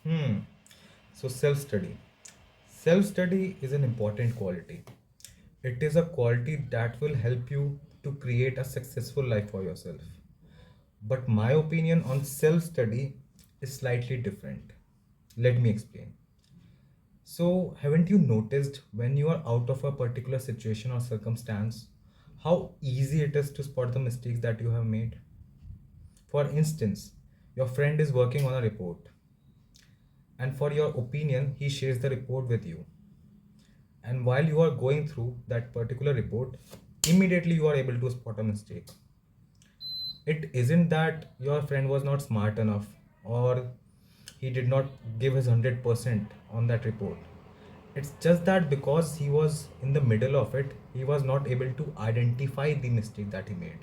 Hmm. So self-study. Self-study is an important quality. It is a quality that will help you to create a successful life for yourself. But my opinion on self-study is slightly different. Let me explain. So, haven't you noticed when you are out of a particular situation or circumstance how easy it is to spot the mistakes that you have made? For instance, your friend is working on a report, and for your opinion, he shares the report with you. And while you are going through that particular report, immediately you are able to spot a mistake. It isn't that your friend was not smart enough or he did not give his 100% on that report. It's just that because he was in the middle of it, he was not able to identify the mistake that he made.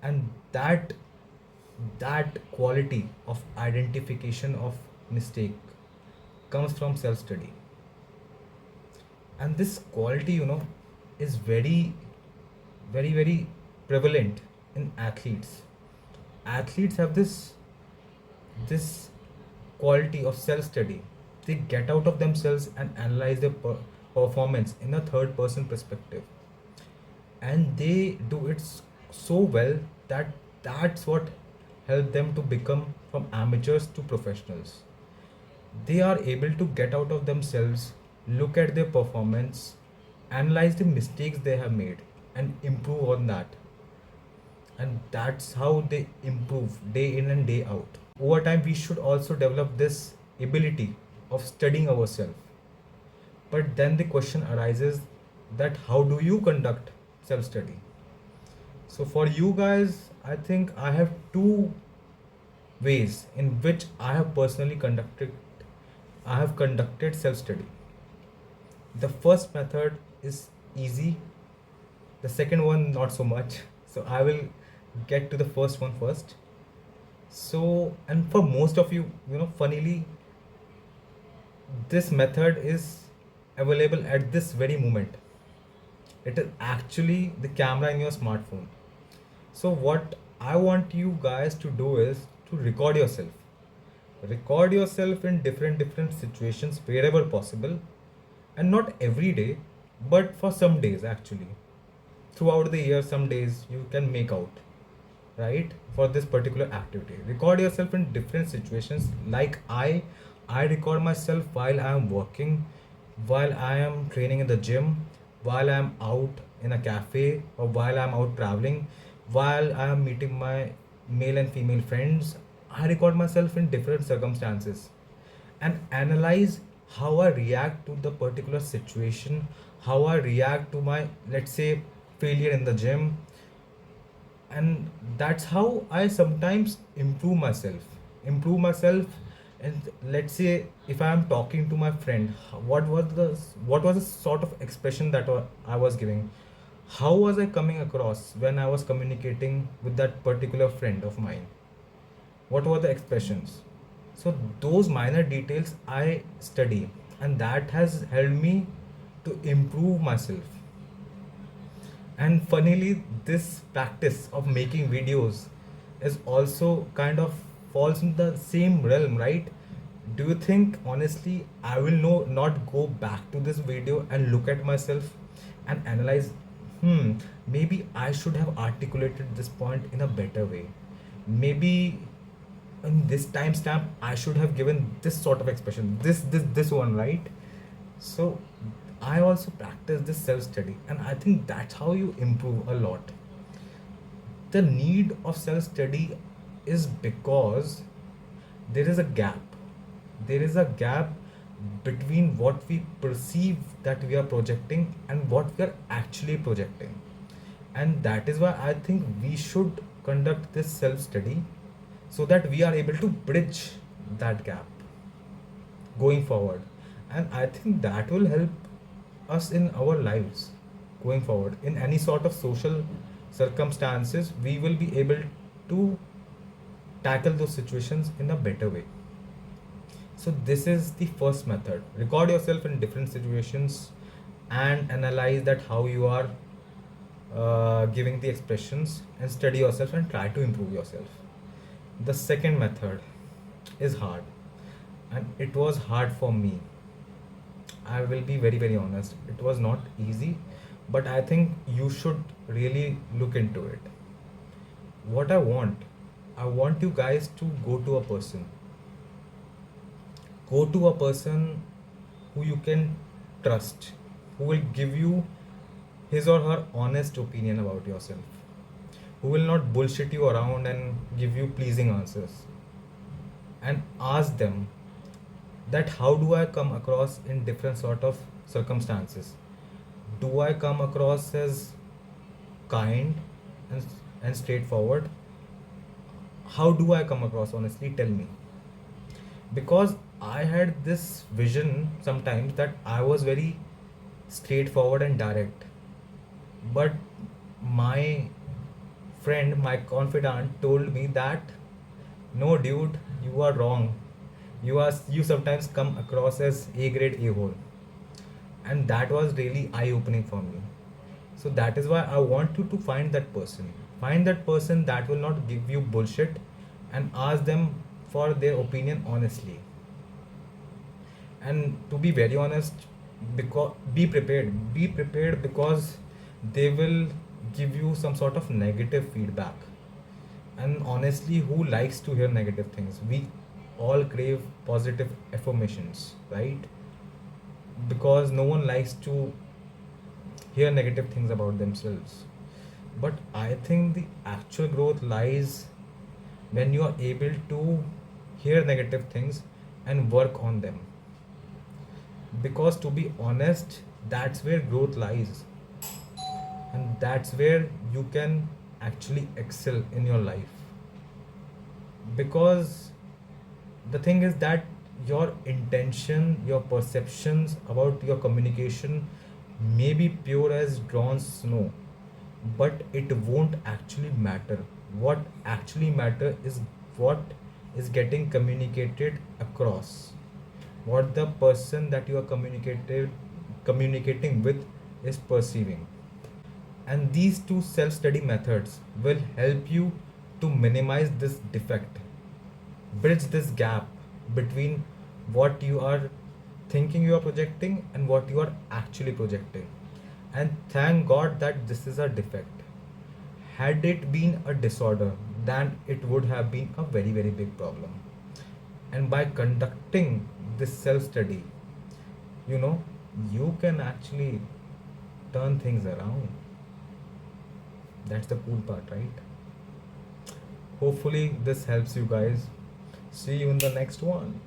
And that quality of identification of mistake comes from self study. And this quality, is very prevalent in athletes. Athletes have this quality of self study. They get out of themselves and analyze their performance in a third person perspective, and they do it so well that that's what helped them to become from amateurs to professionals. They are able to get out of themselves, look at their performance, analyze the mistakes they have made, and improve on that. And that's how they improve day in and day out. Over time, we should also develop this ability of studying ourselves. But then the question arises that how do you conduct self study? So, for you guys, I think I have two ways in which I have conducted self study. The first method is easy, the second one not so much. So I will get to the first one first. So, and for most of you, funnily, this method is available at this very moment. It is actually the camera in your smartphone. So what I want you guys to do is to record yourself. Record yourself in different situations wherever possible, and not every day, but for some days actually. Throughout the year, some days you can make out, right, for this particular activity. Record yourself in different situations. Like I record myself while I am working, while I am training in the gym, while I am out in a cafe, or while I am out traveling, while I am meeting my male and female friends. I record myself in different circumstances and analyze how I react to the particular situation, how I react to my, let's say, failure in the gym. And that's how I sometimes improve myself. And let's say if I am talking to my friend, what was the sort of expression that I was giving, how was I coming across when I was communicating with that particular friend of mine, what were the expressions. So those minor details I study, and that has helped me to improve myself. And funnily, this practice of making videos is also kind of falls in the same realm, right? Do you think honestly I will not go back to this video and look at myself and analyze, maybe I should have articulated this point in a better way. Maybe in this timestamp I should have given this sort of expression, this one, right? So I also practice this self study, and I think that's how you improve a lot. The need of self study is because there is a gap. There is a gap between what we perceive that we are projecting and what we are actually projecting. And that is why I think we should conduct this self study so that we are able to bridge that gap going forward. And I think that will help us in our lives going forward. In any sort of social circumstances, we will be able to tackle those situations in a better way. So this is the first method. Record yourself in different situations and analyze that how you are giving the expressions, and study yourself and try to improve yourself. The second method is hard. and it was hard for me. I will be very, very honest. It was not easy, but I think you should really look into it. What I want you guys to go to a person who you can trust, who will give you his or her honest opinion about yourself, who will not bullshit you around and give you pleasing answers. And ask them that how do I come across in different sort of circumstances? Do I come across as kind and, and straightforward? How do I come across, honestly? Tell me. Because I had this vision sometimes that I was very straightforward and direct. But my friend, my confidant, told me that no, dude, you are wrong. You sometimes come across as A grade a hole, and that was really eye opening for me. So that is why I want you to find that person that will not give you bullshit, and ask them for their opinion honestly. And to be very honest, because be prepared, because they will give you some sort of negative feedback. And honestly, who likes to hear negative things? We all crave positive affirmations, right? Because no one likes to hear negative things about themselves. But I think the actual growth lies when you are able to hear negative things and work on them. Because to be honest, that's where growth lies, and that's where you can actually excel in your life. Because the thing is that your intention, your perceptions about your communication may be pure as drawn snow, but it won't actually matter. What actually matter is what is getting communicated across, what the person that you are communicating with is perceiving. And these two self study methods will help you to minimize this defect, bridge this gap between what you are thinking you are projecting and what you are actually projecting. And thank God that this is a defect. Had it been a disorder, then it would have been a very, very big problem. And by conducting this self study, you know, you can actually turn things around. That's the cool part, right? Hopefully, this helps you guys. See you in the next one.